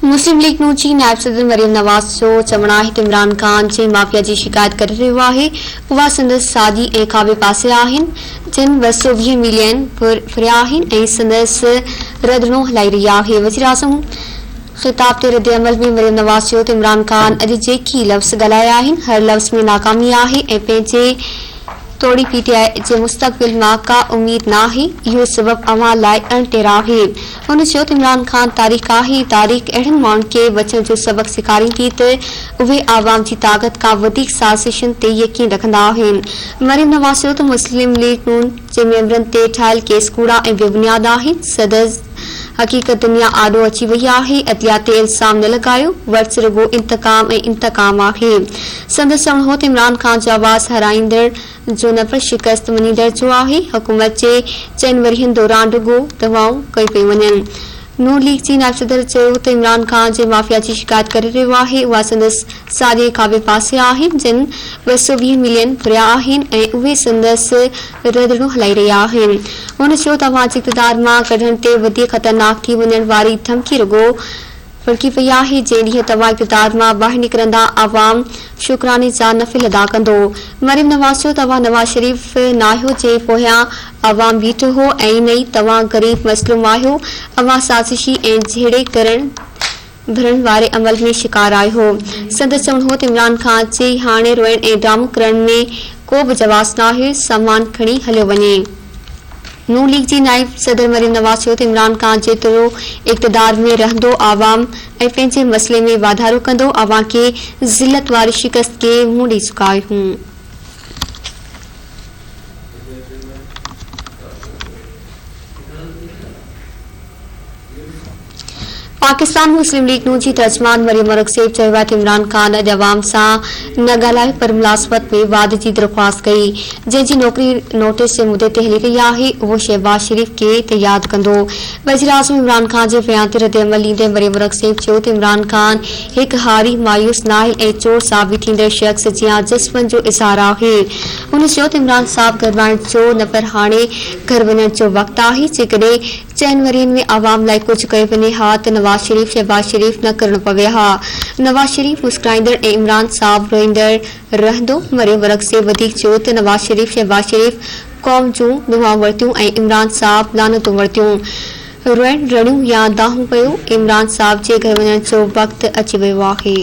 मुस्लिम league नूं जी नायब सदर मरियम नवाज़ जो चवण आहे त इमरान ख़ान जे माफ़िया जी शिकायत करे रहियो आहे। उहा संदसि साॼी ऐं खाॿे पासे आहिनि जिन 220 मिलियन फुरिया आहिनि ऐं संदसि रंधिणो हलाई रही आहे। वज़ीर आज़म ख़िताब ते रद्द अमल में मरियम नवाज़ चयो त इमरान ख़ान अॼु जेकी लफ़्ज़ ॻाल्हाया आहिनि हर लफ़्ज़ में नाकामी आहे ऐं पंहिंजे तोड़ी पीटीआई जे मुस्तक़बिल मां का उम्मीद न आहे। इहो सबब अवां लाइ अणटेर आहे। हुन चयो त इमरान ख़ान तारीख़ आहे। तारीख़ अहिड़नि माण्हुनि खे बचण जो सबक़ सेखारींदी त उहे आवाम जी ताक़त खां वधीक साज़िशुनि ते यकीन रखंदा आहिनि। मरियम नवाज़ चयो त मुस्लिम लीग नून जे मेंबरनि ते ठाहियल केस कूड़ा ऐं बेबुनियाद आहिनि। सदर हक़ीक़त दुनिया आॾो अची वई आहे। अदलिया ते इल्ज़ाम न लॻायो, वटि रुगो इंतकाम ऐं इंतकाम आहे। संदसि चवणो हो त इमरान ख़ान जो आवाज़ हराईंदड़ जो नफ़र शिकस्त मञींदड़ जो आहे। हुकूमत जे 4 वरियनि दौरान रुगो दवाऊं कई पियूं वञनि। नून लीग जी नायब सदर चयो त इमरान ख़ान जे माफ़िया जी शिकायत करे रहियो आहे। उहा संदसि साॼे खाॿे पासे आहिनि जिन 220 मिलियन फुरिया आहिनि ऐं उहे संदसि रंधिणो हलाई रहिया आहिनि। हुन चयो त अवां जे इक़्तिदार मां कढण ते वधीक ख़तरनाक थी वञण वारी धमकी रुगो फड़की पई आहे। जंहिं ॾींहुं तव्हां इक़्तिदार मां ॿाहिरि निकिरंदा आवाम शुक्राने जा नफ़िल अदा कंदो। मरियम नवाज़ चयो तव्हां नवाज़ शरीफ़ नाहियो जे पोयां आवाम बीठो हो ऐं न ई तव्हां ग़रीब मज़लूम आहियो। अवां साज़िशी ऐं झेड़े करण भरण वारे अमल में शिकार आहियो। संदसि चवणो हो त इमरान ख़ान जे हाणे रोइण ऐं ड्रामो करण में को बि जवाज़ न आहे। सामान खणी हलियो वञे। नून लीग जी नायब सदर मरियम नवाज़ चयो त इमरान ख़ान जेतिरो इक़्तिदार में रहंदो आवाम ऐं पंहिंजे मसइले में वाधारो कंदो। अवां खे ज़िलत वारी शिकस्त खे मुंहुं ॾेई चुकायूं। पाकिस्तान मुस्लिम लीग नून जी तर्जमान मरियम रखसेब चयो आहे त इमरान ख़ान अॼु अवाम सां न ॻाल्हायो पर मुलाज़मत में वाद जी दरख़्वास्त कई। जंहिंजी नौकरी नोटिस जे मुदे ते हली रही आहे उहो शहबाज शरीफ़ खे तयाद कंदो। वज़ीर आज़म इमरान ख़ान जे बयान ते रद्द अमल ॾींदे मरियम रखसेब चयो त इमरान ख़ान हिकु हारी मायूस नाहिल ऐं चोर साबित थींदड़ शख़्स जियां जज़्बनि जो इज़हार आहे। हुन चयो त इमरान साहब घबराइण जो न पर हाणे घर वञण जो वक़्तु आहे। जेकॾहिं 4 वरियनि में आवाम लाइ कुझु कयो वञे हा त नवाज़ शरीफ़ शहबाज शरीफ़ न करणो पवे हा। नवाज़ शरीफ़ मुस्कुराईंदड़ ऐं इमरान साहब रोईंदड़ रहंदो। मरियम रखसेब वधीक चयो त नवाज़ शरीफ़ शहबाज शरीफ़ क़ौम जूं दुआऊं वरितियूं ऐं इमरान साहब लानतूं वरितियूं। रोइण रड़ियूं या दाहूं पियो। इमरान साहब जे घर वञण जो वक़्तु अची वियो आहे।